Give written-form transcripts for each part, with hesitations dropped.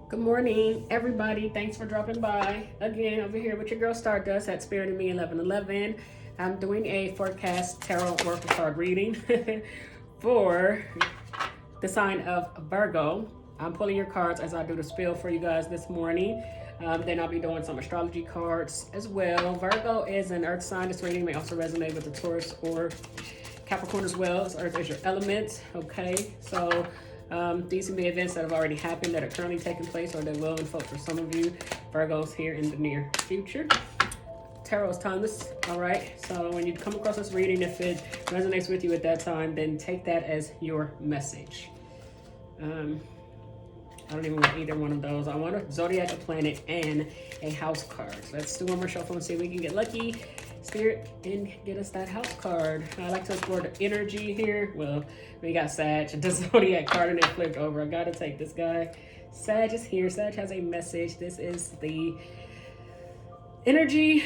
Good morning, everybody. Thanks for dropping by again over here with your girl Stardust at Spirit in Me 1111. I'm doing a forecast tarot oracle card reading for the sign of Virgo. I'm pulling your cards as I do the spiel for you guys this morning. Then I'll be doing some astrology cards as well. Virgo is an earth sign. This reading may also resonate with the Taurus or Capricorn as well, as earth is your element. Okay, so these can be events that have already happened, that are currently taking place, or that will unfold for some of you Virgos here in the near future. Tarot is timeless. All right, so when you come across this reading, if it resonates with you at that time, then take that as your message. I don't even want either one of those. I want a zodiac, a planet, and a house card. So let's do one more shuffle and see if we can get lucky, Spirit, and get us that house card. I like to explore the energy here. Well, we got Sag, the zodiac card, and it flipped over. I gotta take this guy. Sag is here. Sag has a message. This is the energy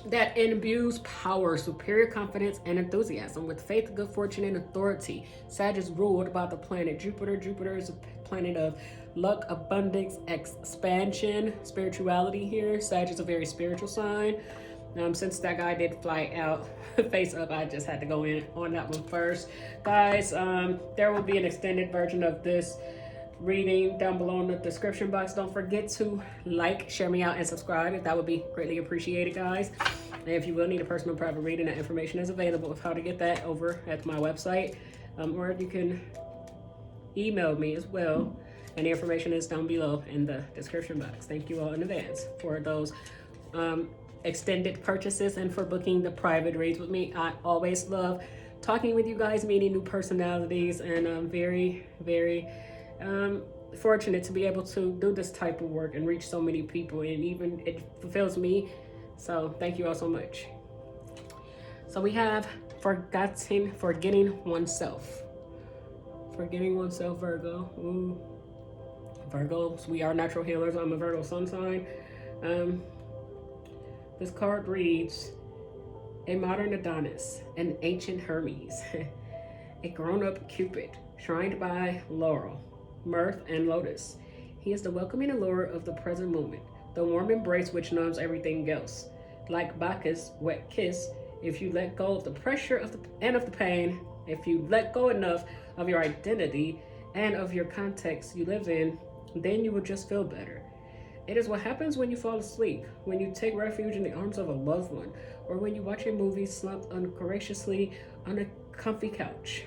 that imbues power, superior confidence, and enthusiasm with faith, good fortune, and authority. Sag is ruled by the planet Jupiter. Jupiter is a planet of luck, abundance, expansion, spirituality here. Sag is a very spiritual sign. Since that guy did fly out face up, I just had to go in on that one first. Guys, there will be an extended version of this reading down below in the description box. Don't forget to like, share me out, and subscribe. That would be greatly appreciated, guys. And if you will need a personal private reading, that information is available of how to get that over at my website, or you can email me as well, and the information is down below in the description box. Thank you all in advance for those extended purchases and for booking the private reads with me. I always love talking with you guys, meeting new personalities, and I'm very fortunate to be able to do this type of work and reach so many people, and even it fulfills me. So thank you all so much. So we have forgetting oneself. Forgetting oneself, Virgo. Ooh. Virgos, we are natural healers. I'm a Virgo sun sign. This card reads, a modern Adonis, an ancient Hermes, a grown-up Cupid, shrined by laurel, mirth, and lotus. He is the welcoming allure of the present moment, the warm embrace which numbs everything else. Like Bacchus' wet kiss, if you let go of the pressure of the pain, if you let go enough of your identity and of your context you live in, then you will just feel better. It is what happens when you fall asleep, when you take refuge in the arms of a loved one, or when you watch a movie slumped ungraciously on a comfy couch.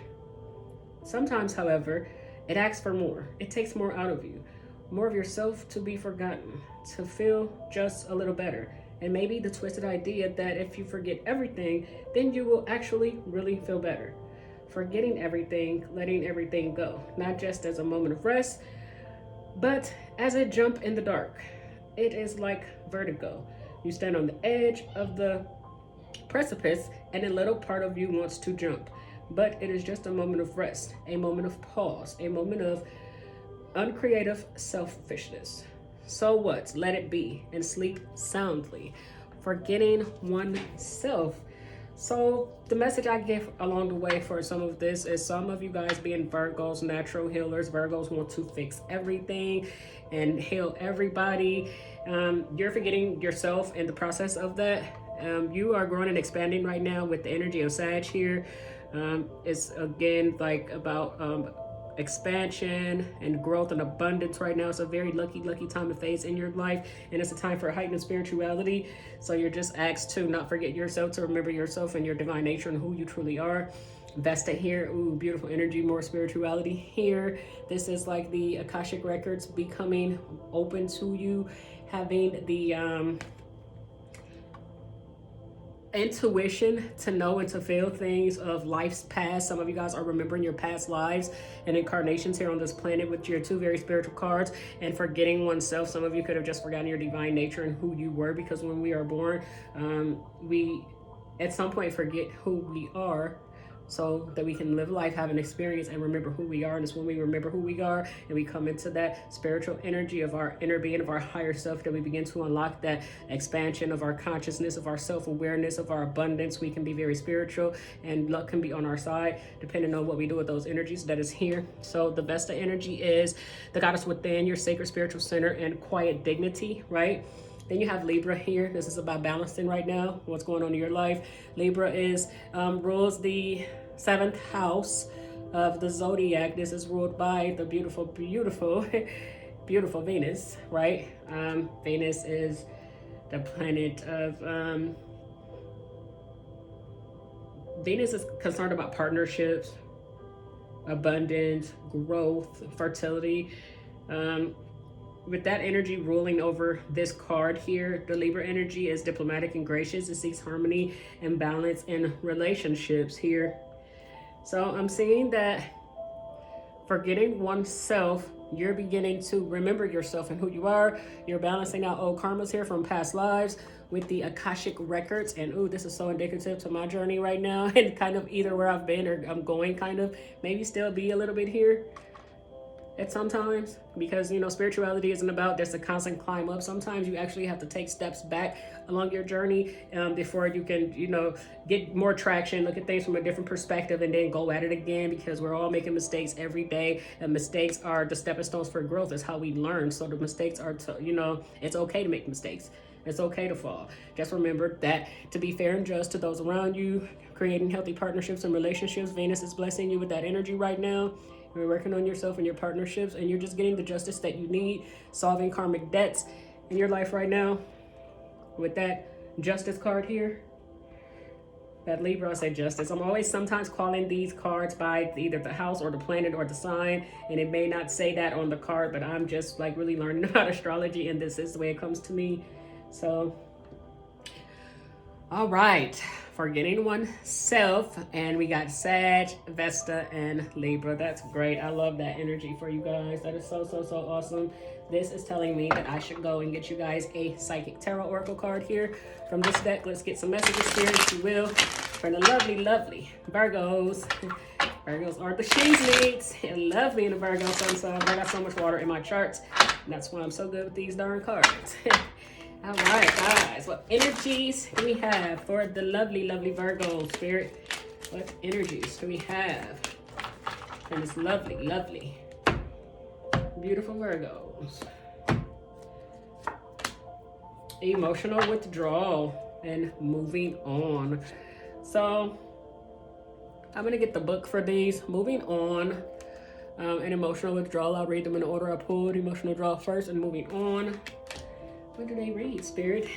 Sometimes, however, it asks for more. It takes more out of you, more of yourself to be forgotten, to feel just a little better. And maybe the twisted idea that if you forget everything, then you will actually really feel better. Forgetting everything, letting everything go, not just as a moment of rest, but as a jump in the dark. It is like vertigo. You stand on the edge of the precipice and a little part of you wants to jump. But it is just a moment of rest, a moment of pause, a moment of uncreative selfishness. So what? Let it be and sleep soundly. Forgetting oneself. So the message I give along the way for some of this is, some of you guys being Virgos, natural healers, Virgos want to fix everything and heal everybody. You're forgetting yourself in the process of that. You are growing and expanding right now with the energy of Sag here. It's again like about expansion and growth and abundance right now. It's a very lucky time and phase in your life, and it's a time for heightened spirituality. So you're just asked to not forget yourself, to remember yourself and your divine nature and who you truly are. Vested here, ooh, beautiful energy, more spirituality here. This is like the Akashic records becoming open to you, having the intuition to know and to feel things of life's past. Some of you guys are remembering your past lives and incarnations here on this planet with your two very spiritual cards, and forgetting oneself. Some of you could have just forgotten your divine nature and who you were, because when we are born, we at some point forget who we are. so that we can live life, have an experience, and remember who we are. And it's when we remember who we are and we come into that spiritual energy of our inner being, of our higher self, that we begin to unlock that expansion of our consciousness, of our self-awareness, of our abundance. We can be very spiritual, and luck can be on our side depending on what we do with those energies that is here. So the Vesta energy is the goddess within, your sacred spiritual center and quiet dignity, right? Then you have Libra here. This is about balancing right now, what's going on in your life. Libra is rules the 7th house of the zodiac. This is ruled by the beautiful, beautiful, beautiful Venus, right? Venus is the planet of, Venus is concerned about partnerships, abundance, growth, fertility. With that energy ruling over this card here, the Libra energy is diplomatic and gracious. It seeks harmony and balance in relationships here. So I'm seeing that forgetting oneself, you're beginning to remember yourself and who you are. You're balancing out old karmas here from past lives with the Akashic records. And ooh, this is so indicative to my journey right now, and kind of either where I've been or I'm going, kind of maybe still be a little bit here at sometimes, because you know, spirituality isn't about just a constant climb up. Sometimes you actually have to take steps back along your journey before you can, you know, get more traction, look at things from a different perspective, and then go at it again, because we're all making mistakes every day, and mistakes are the stepping stones for growth. Is how we learn. So the mistakes are you know, it's okay to make mistakes. It's okay to fall. Just remember that to be fair and just to those around you, creating healthy partnerships and relationships. Venus is blessing you with that energy right now. You're working on yourself and your partnerships, and you're just getting the justice that you need, solving karmic debts in your life right now. With that justice card here, that Libra, I say justice. I'm always sometimes calling these cards by either the house or the planet or the sign, and it may not say that on the card, but I'm just like really learning about astrology, and this is the way it comes to me. So, all right. Forgetting oneself, and we got Sag, Vesta, and Libra. That's great. I love that energy for you guys. That is so awesome. This is telling me that I should go and get you guys a psychic tarot oracle card here from this deck. Let's get some messages here, if you will, for the lovely Virgos. Virgos are the cheese I love being a Virgo sun sign. I got so much water in my charts, and that's why I'm so good with these darn cards. All right, guys, what energies do we have for the lovely Virgo spirit? What energies do we have for this lovely, beautiful Virgos? Emotional withdrawal and moving on. So I'm going to get the book for these. Moving on and emotional withdrawal. I'll read them in the order I pulled. Emotional withdrawal first and moving on. What do they read, Spirit?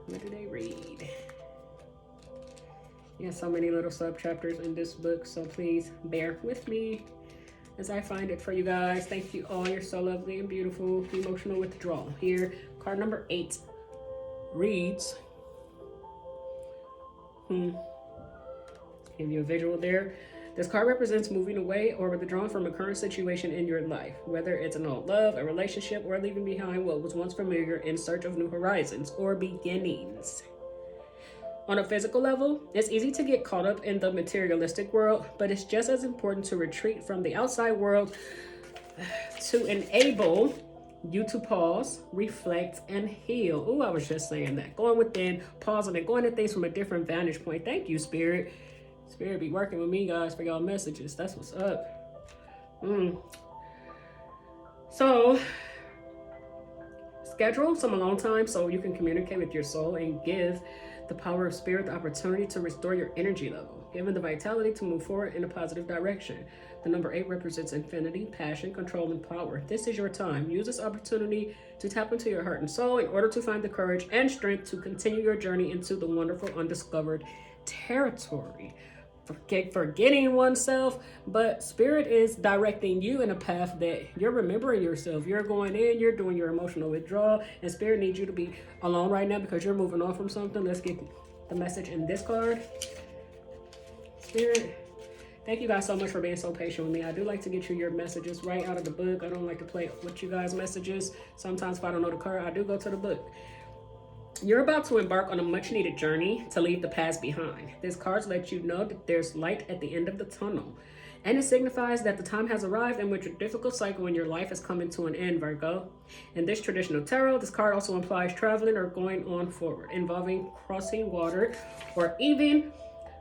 What do they read? Yeah, so many little sub-chapters in this book, so please bear with me as I find it for you guys. Thank you all. You're so lovely and beautiful. Emotional withdrawal. Here, card number 8 reads, give you a visual there. This card represents moving away or withdrawing from a current situation in your life, whether it's an old love, a relationship, or leaving behind what was once familiar in search of new horizons or beginnings. On a physical level, it's easy to get caught up in the materialistic world, but it's just as important to retreat from the outside world to enable you to pause, reflect, and heal. Oh, I was just saying that. Going within, pausing, and going at things from a different vantage point. Thank you, Spirit. Spirit be working with me, guys, for y'all messages. That's what's up. So, schedule some alone time so you can communicate with your soul and give the power of spirit the opportunity to restore your energy level, given the vitality to move forward in a positive direction. The number 8 represents infinity, passion, control, and power. This is your time. Use this opportunity to tap into your heart and soul in order to find the courage and strength to continue your journey into the wonderful undiscovered territory. Forgetting oneself, but spirit is directing you in a path that you're remembering yourself. You're going in, you're doing your emotional withdrawal, and spirit needs you to be alone right now because you're moving on from something. Let's get the message in this card. Spirit, thank you guys so much for being so patient with me. I do like to get you your messages right out of the book. I don't like to play with you guys' messages. Sometimes if I don't know the card, I do go to the book. You're about to embark on a much needed journey to leave the past behind. This card lets you know that there's light at the end of the tunnel. And it signifies that the time has arrived in which a difficult cycle in your life is coming to an end, Virgo. In this traditional tarot, this card also implies traveling or going on forward, involving crossing water or even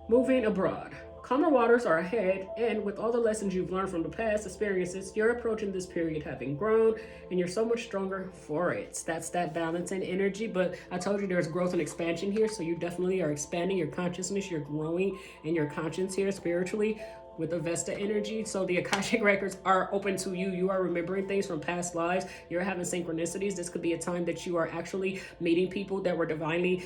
moving abroad. Calmer waters are ahead, and with all the lessons you've learned from the past experiences, you're approaching this period having grown, and you're so much stronger for it. That's that balance and energy, but I told you there's growth and expansion here, so you definitely are expanding your consciousness, you're growing in your conscience here spiritually with the Vesta energy. So the Akashic records are open to you. You are remembering things from past lives. You're having synchronicities. This could be a time that you are actually meeting people that were divinely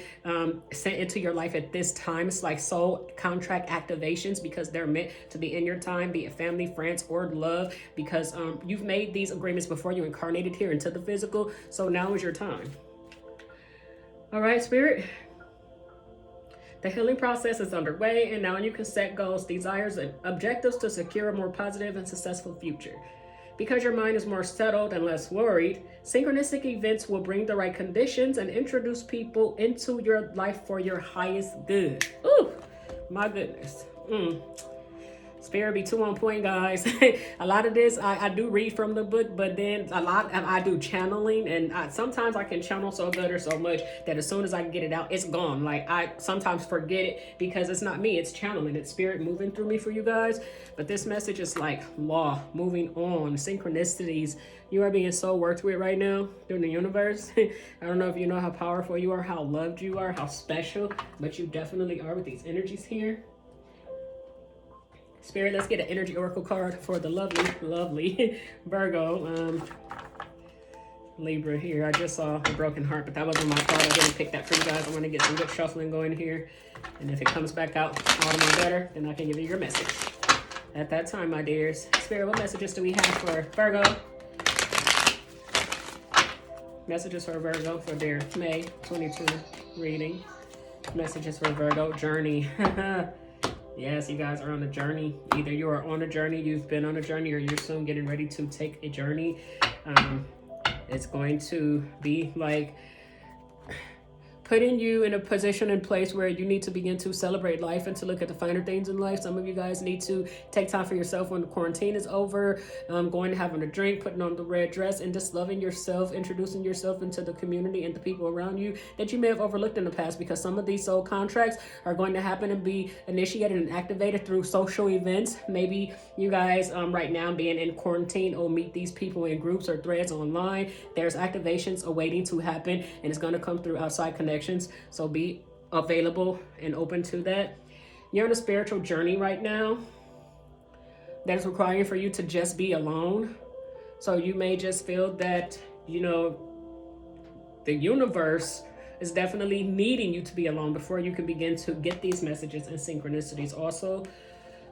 sent into your life at this time. It's like soul contract activations because they're meant to be in your time, be it family, friends, or love, because you've made these agreements before you incarnated here into the physical. So now is your time. All right, Spirit. The healing process is underway, and now you can set goals, desires, and objectives to secure a more positive and successful future. Because your mind is more settled and less worried, synchronistic events will bring the right conditions and introduce people into your life for your highest good. Ooh, my goodness. Spirit be too on point, guys. A lot of this I do read from the book, but then a lot I do channeling, and sometimes I can channel so good or so much that as soon as I get it out, it's gone. Like I sometimes forget it because it's not me, it's channeling, it's spirit moving through me for you guys. But this message is like law, moving on, synchronicities. You are being so worked with right now through the universe. I don't know if you know how powerful you are, how loved you are, how special, but you definitely are with these energies here. Spirit, let's get an energy oracle card for the lovely Virgo. Libra here. I just saw a broken heart, but that wasn't my card. I didn't pick that for you guys. I'm going to get some good shuffling going here. And if it comes back out all the more better, then I can give you your message at that time, my dears. Spirit, what messages do we have for Virgo? Messages for Virgo for their May 22 reading. Messages for Virgo journey. Yes, you guys are on a journey. Either you are on a journey, you've been on a journey, or you're soon getting ready to take a journey. It's going to be like putting you in a position and place where you need to begin to celebrate life and to look at the finer things in life. Some of you guys need to take time for yourself when the quarantine is over, going and having a drink, putting on the red dress, and just loving yourself, introducing yourself into the community and the people around you that you may have overlooked in the past, because some of these soul contracts are going to happen and be initiated and activated through social events. Maybe you guys right now being in quarantine or meet these people in groups or threads online. There's activations awaiting to happen, and it's going to come through outside connections. So be available and open to that. You're on a spiritual journey right now that is requiring for you to just be alone. So you may just feel that, you know, the universe is definitely needing you to be alone before you can begin to get these messages and synchronicities. Also,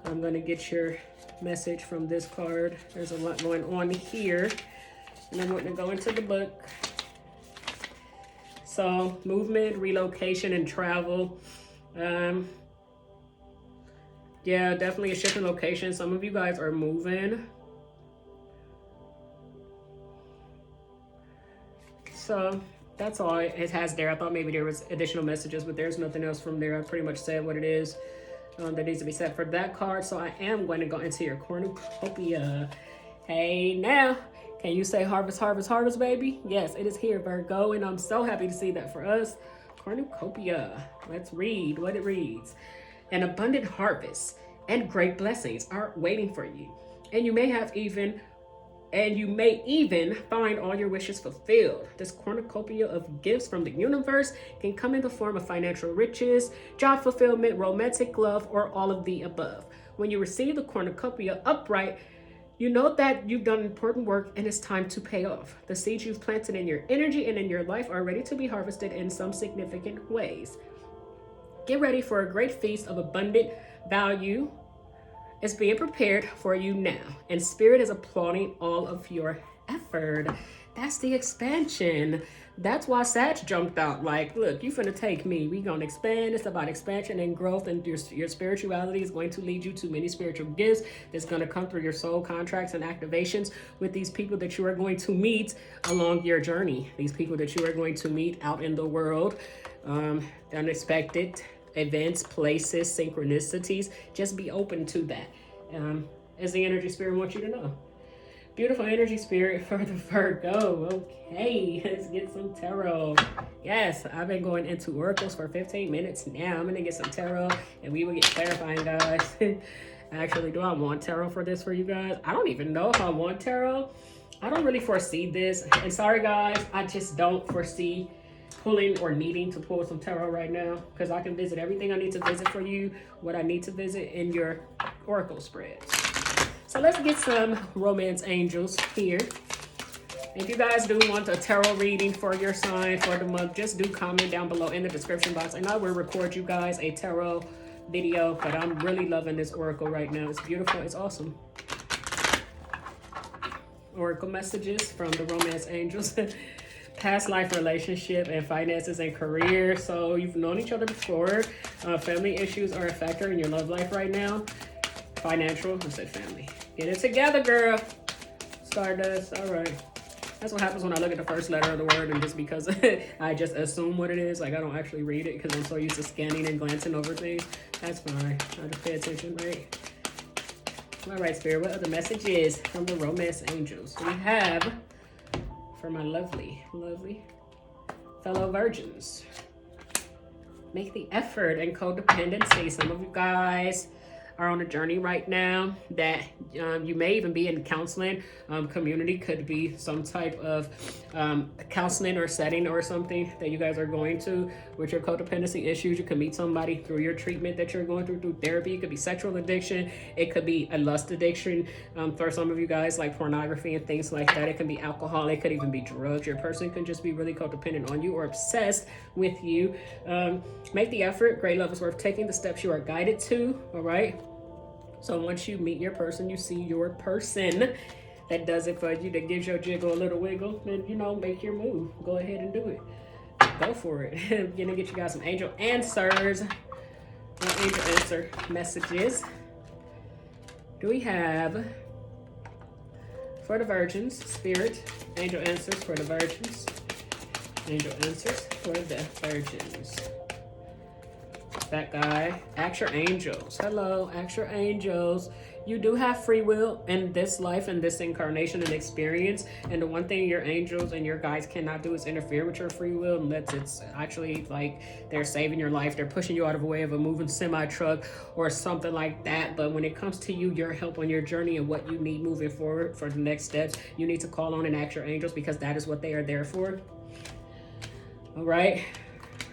I'm going to get your message from this card. There's a lot going on here, and I'm going to go into the book. So movement, relocation, and travel. Yeah, definitely a shift in location. Some of you guys are moving. So that's all it has there. I thought maybe there was additional messages, but there's nothing else from there. I pretty much said what it is that needs to be said for that card. So I am going to go into your cornucopia. Hey now. Can you say harvest, harvest, harvest, baby? Yes, it is here, Virgo, and I'm so happy to see that for us. Cornucopia. Let's read what it reads. An abundant harvest and great blessings are waiting for you. And you may even find all your wishes fulfilled. This cornucopia of gifts from the universe can come in the form of financial riches, job fulfillment, romantic love, or all of the above. When you receive the cornucopia upright, you know that you've done important work and it's time to pay off. The seeds you've planted in your energy and in your life are ready to be harvested in some significant ways. Get ready for a great feast of abundant value is being prepared for you now, and Spirit is applauding all of your effort. That's the expansion. That's why Sag jumped out. Like, look, you finna take me. We gonna expand. It's about expansion and growth, and your spirituality is going to lead you to many spiritual gifts that's gonna come through your soul contracts and activations with these people that you are going to meet along your journey. These people that you are going to meet out in the world, unexpected events, places, synchronicities. Just be open to that. As the energy spirit wants you to know. Beautiful energy spirit for the Virgo. Okay, let's get some tarot. Yes, I've been going into oracles for 15 minutes now. I'm gonna get some tarot and we will get clarifying, guys. Actually, do I want tarot for this for you guys? I don't even know if I want tarot. I don't really foresee this. And sorry guys, I just don't foresee pulling or needing to pull some tarot right now, because I can visit everything I need to visit for you, what I need to visit in your oracle spreads. So let's get some romance angels here. If you guys do want a tarot reading for your sign for the month, just do comment down below in the description box, and I will record you guys a tarot video. But I'm really loving this oracle right now. It's beautiful. It's awesome. Oracle messages from the romance angels. Past life relationship and finances and career. So you've known each other before. Family issues are a factor in your love life right now. Financial, I said family. Get it together, girl. Stardust. All right. That's what happens when I look at the first letter of the word, and just because I just assume what it is, like I don't actually read it because I'm so used to scanning and glancing over things. That's fine. I have to pay attention, right? All right, Spirit, what other messages from the romance angels we have for my lovely fellow virgins? Make the effort and codependency. Some of you guys are on a journey right now that you may even be in counseling. Community could be some type of counseling or setting or something that you guys are going to with your codependency issues. You can meet somebody through your treatment that you're going through therapy. It could be sexual addiction. It could be a lust addiction for some of you guys, like pornography and things like that. It can be alcohol. It could even be drugs. Your person can just be really codependent on you or obsessed with you. Make the effort. Great love is worth taking. The steps you are guided to. All right. So once you meet your person, you see your person that does it for you, that gives your jiggle a little wiggle, then, you know, make your move. Go ahead and do it. Go for it. I'm gonna get you guys some angel answers. Angel answer messages. Do we have for the virgins? Spirit, angel answers for the virgins. Angel answers for the virgins. That guy. Ask your angels. Hello, ask your angels. You do have free will in this life and this incarnation and experience. And the one thing your angels and your guides cannot do is interfere with your free will unless it's actually like they're saving your life. They're pushing you out of the way of a moving semi-truck or something like that. But when it comes to you, your help on your journey and what you need moving forward for the next steps, you need to call on and ask your angels, because that is what they are there for. All right.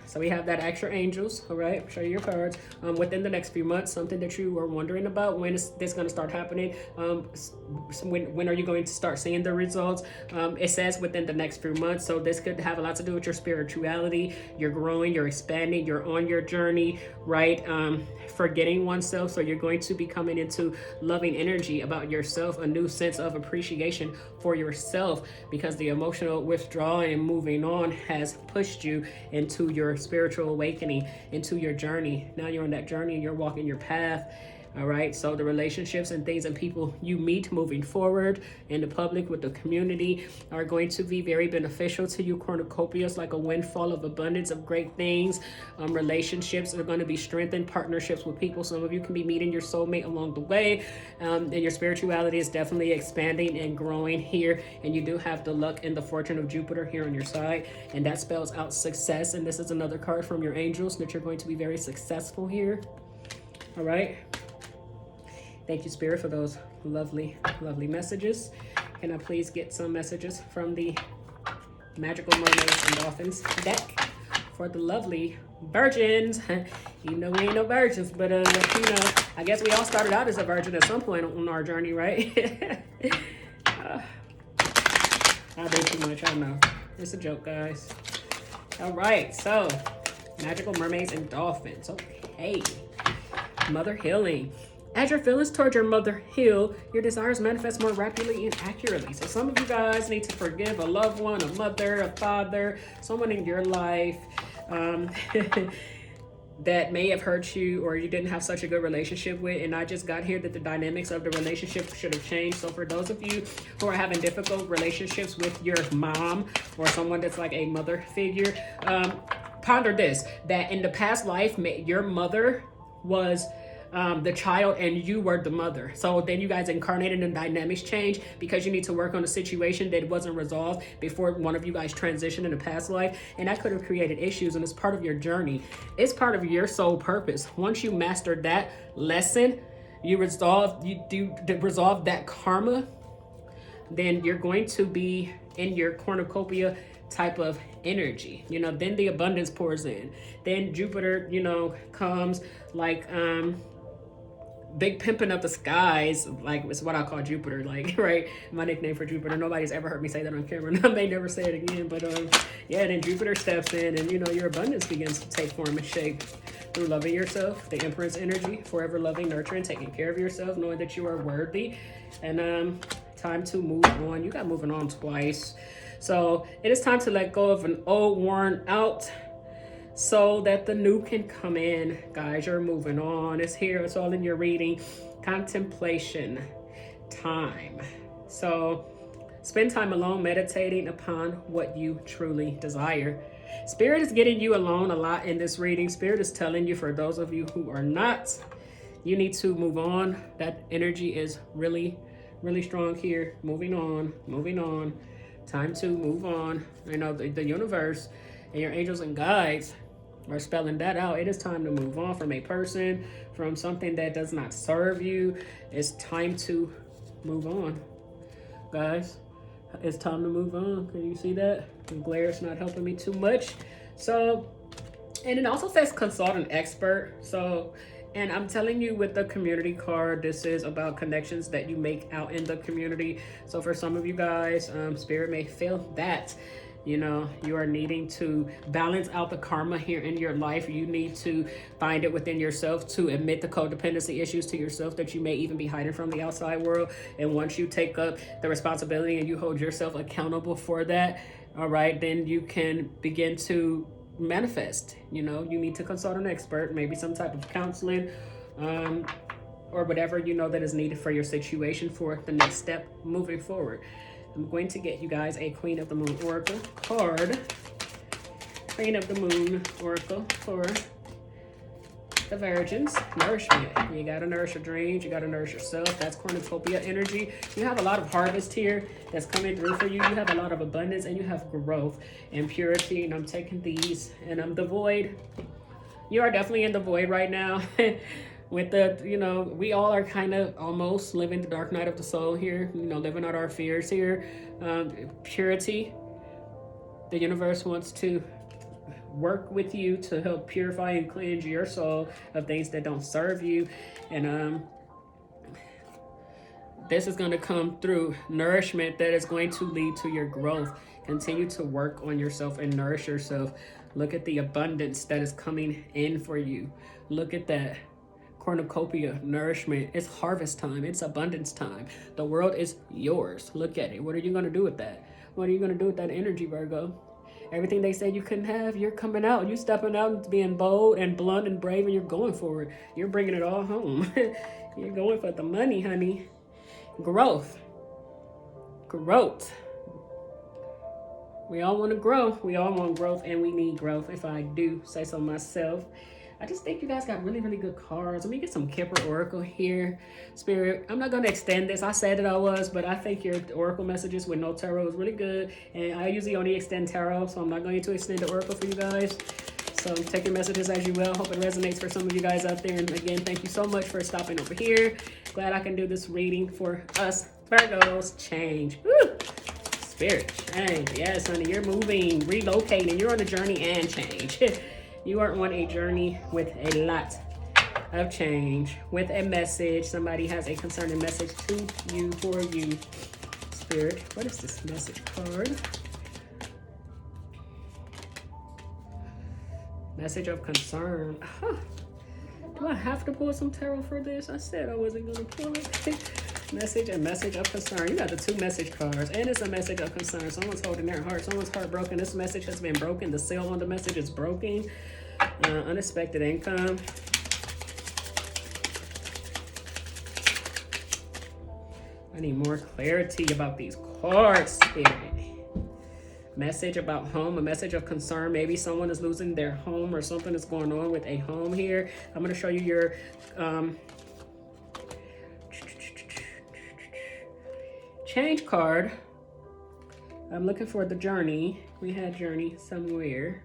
So we have that extra angels, all right? Show you your cards. Within the next few months, something that you are wondering about, when is this going to start happening? When are you going to start seeing the results? It says within the next few months, so this could have a lot to do with your spirituality. You're growing, you're expanding, you're on your journey, right? Forgetting oneself, so you're going to be coming into loving energy about yourself, a new sense of appreciation for yourself, because the emotional withdrawal and moving on has pushed you into your spiritual awakening, into your journey. Now you're on that journey and you're walking your path. All right, so the relationships and things and people you meet moving forward in the public with the community are going to be very beneficial to you. Cornucopias, like a windfall of abundance of great things. Relationships are going to be strengthened. Partnerships with people. Some of you can be meeting your soulmate along the way. And your spirituality is definitely expanding and growing here. And you do have the luck and the fortune of Jupiter here on your side. And that spells out success. And this is another card from your angels that you're going to be very successful here. All right. Thank you, Spirit, for those lovely messages. Can I please get some messages from the Magical Mermaids and Dolphins deck for the lovely virgins? Even though we ain't no virgins, but you know, I guess we all started out as a virgin at some point on our journey, right? I do too much, I know. It's a joke, guys. All right, so Magical Mermaids and Dolphins. Okay. Mother healing. As your feelings towards your mother heal, your desires manifest more rapidly and accurately. So some of you guys need to forgive a loved one, a mother, a father, someone in your life that may have hurt you or you didn't have such a good relationship with. And I just got here that the dynamics of the relationship should have changed. So for those of you who are having difficult relationships with your mom or someone that's like a mother figure, ponder this, that in the past life, your mother was the child and you were the mother. So then you guys incarnated and dynamics change because you need to work on a situation that wasn't resolved before one of you guys transitioned in the past life. And that could have created issues, and it's part of your journey. It's part of your soul purpose. Once you master that lesson, you resolve that karma, then you're going to be in your cornucopia type of energy. Then the abundance pours in. Then Jupiter, comes like big pimping up the skies, like it's what I call Jupiter, like, right? My nickname for Jupiter. Nobody's ever heard me say that on camera. I may never say it again, but yeah, then Jupiter steps in and your abundance begins to take form and shape through loving yourself, the Empress energy, forever loving, nurturing, taking care of yourself, knowing that you are worthy. And time to move on. You got moving on twice. So it is time to let go of an old, worn out, so that the new can come in. Guys, you're moving on. It's here. It's all in your reading. Contemplation time. So spend time alone meditating upon what you truly desire. Spirit is getting you alone a lot in this reading. Spirit is telling you, for those of you who are not, you need to move on. That energy is really, really strong here. Moving on, moving on. Time to move on. The universe and your angels and guides are spelling that out. It is time to move on from a person, from something that does not serve you. It's time to move on, guys. It's time to move on. Can you see that? The glare is not helping me too much. So, and it also says consult an expert. So, and I'm telling you, with the community card, this is about connections that you make out in the community. So for some of you guys, Spirit may feel that you are needing to balance out the karma here in your life. You need to find it within yourself to admit the codependency issues to yourself that you may even be hiding from the outside world. And once you take up the responsibility and you hold yourself accountable for that, all right, then you can begin to manifest. You need to consult an expert, maybe some type of counseling, or whatever that is needed for your situation for the next step moving forward. I'm going to get you guys a Queen of the Moon Oracle card. Queen of the Moon Oracle for the Virgins. Nourishment. You got to nourish your dreams. You got to nourish yourself. That's cornucopia energy. You have a lot of harvest here that's coming through for you. You have a lot of abundance and you have growth and purity. And I'm taking these, and I'm the void. You are definitely in the void right now. With the, we all are kind of almost living the dark night of the soul here, living out our fears here. Purity. The universe wants to work with you to help purify and cleanse your soul of things that don't serve you. And this is going to come through nourishment that is going to lead to your growth. Continue to work on yourself and nourish yourself. Look at the abundance that is coming in for you. Look at that. Cornucopia, nourishment. It's harvest time. It's abundance time. The world is yours. Look at it. What are you going to do with that? What are you going to do with that energy, Virgo? Everything they said you couldn't have, you're coming out. You're stepping out and being bold and blunt and brave, and you're going for it. You're bringing it all home. You're going for the money, honey. Growth. Growth. We all want to grow. We all want growth, and we need growth, if I do say so myself. I just think you guys got really, really good cards. Let me get some Kipper Oracle here. Spirit, I'm not going to extend this. I said that I was, but I think your Oracle messages with no tarot is really good. And I usually only extend tarot, so I'm not going to extend the Oracle for you guys. So take your messages as you will. Hope it resonates for some of you guys out there. And again, thank you so much for stopping over here. Glad I can do this reading for us Virgos. Change. Woo! Spirit, change. Yes, honey, you're moving, relocating. You're on a journey and change. You are on a journey with a lot of change, with a message. Somebody has a concerning message to you, for you. Spirit, what is this message card? Message of concern. Do I have to pull some tarot for this? I said I wasn't going to pull it. Message and message of concern. You got the 2 message cards, and it's a message of concern. Someone's holding their heart. Someone's heart broken. This message has been broken. The seal on the message is broken. Unexpected income. I need more clarity about these cards, Spirit. Message about home, a message of concern. Maybe someone is losing their home or something is going on with a home here. I'm going to show you your change card. I'm looking for the journey. We had journey somewhere,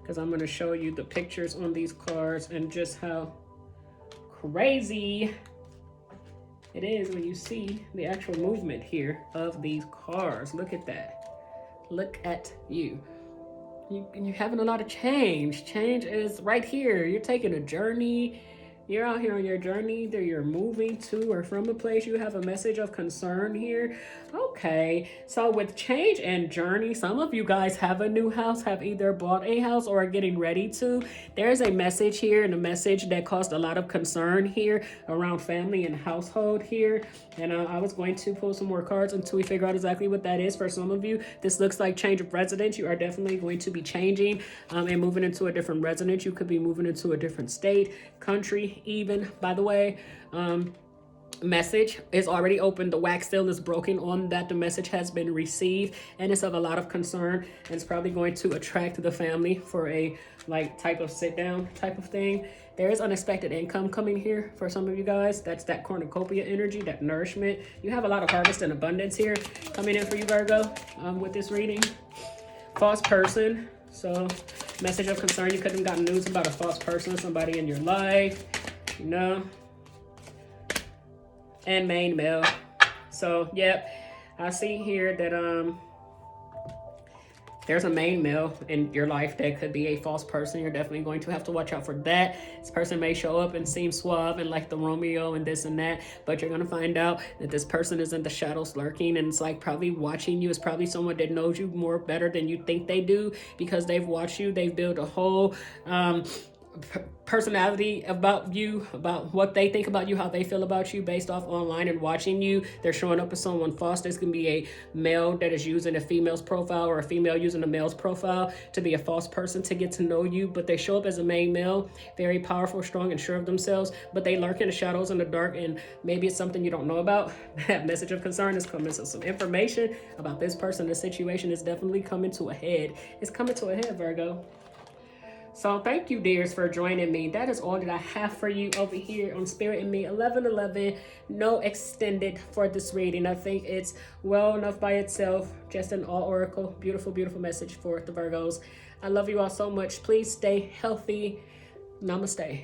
because I'm going to show you the pictures on these cards and just how crazy it is when you see the actual movement here of these cards. Look at that. Look at you. You're having a lot of change. Change is right here. You're taking a journey. You're out here on your journey. Either you're moving to or from a place. You have a message of concern here. Okay, so with change and journey, some of you guys have a new house, have either bought a house or are getting ready to. There's a message here, and a message that caused a lot of concern here around family and household here. And I was going to pull some more cards until we figure out exactly what that is. For some of you, this looks like change of residence. You are definitely going to be changing and moving into a different residence. You could be moving into a different state, country, even. By the way, message is already open. The wax seal is broken on that. The message has been received, and it's of a lot of concern, and it's probably going to attract the family for a type of sit down type of thing. There is unexpected income coming here for some of you guys. That's that cornucopia energy, that nourishment. You have a lot of harvest and abundance here coming in for you, Virgo, with this reading. False person. So message of concern. You could have gotten news about a false person, somebody in your life, you know. And main male. So yep, I see here that there's a main male in your life that could be a false person. You're definitely going to have to watch out for that. This person may show up and seem suave and like the Romeo and this and that, but you're going to find out that this person is in the shadows lurking, and it's like probably watching you. It's probably someone that knows you more better than you think they do, because they've watched you. They've built a whole personality about you, about what they think about you, how they feel about you based off online and watching you. They're showing up as someone false. This can be a male that is using a female's profile, or a female using a male's profile to be a false person to get to know you, but they show up as a main male, very powerful, strong, and sure of themselves, but they lurk in the shadows in the dark, and maybe it's something you don't know about. That message of concern is coming. So some information about this person, this situation is definitely coming to a head. It's coming to a head, Virgo. So thank you, dears, for joining me. That is all that I have for you over here on Spirit and Me 1111. No extended for this reading. I think it's well enough by itself. Just an all oracle. Beautiful, beautiful message for the Virgos. I love you all so much. Please stay healthy. Namaste.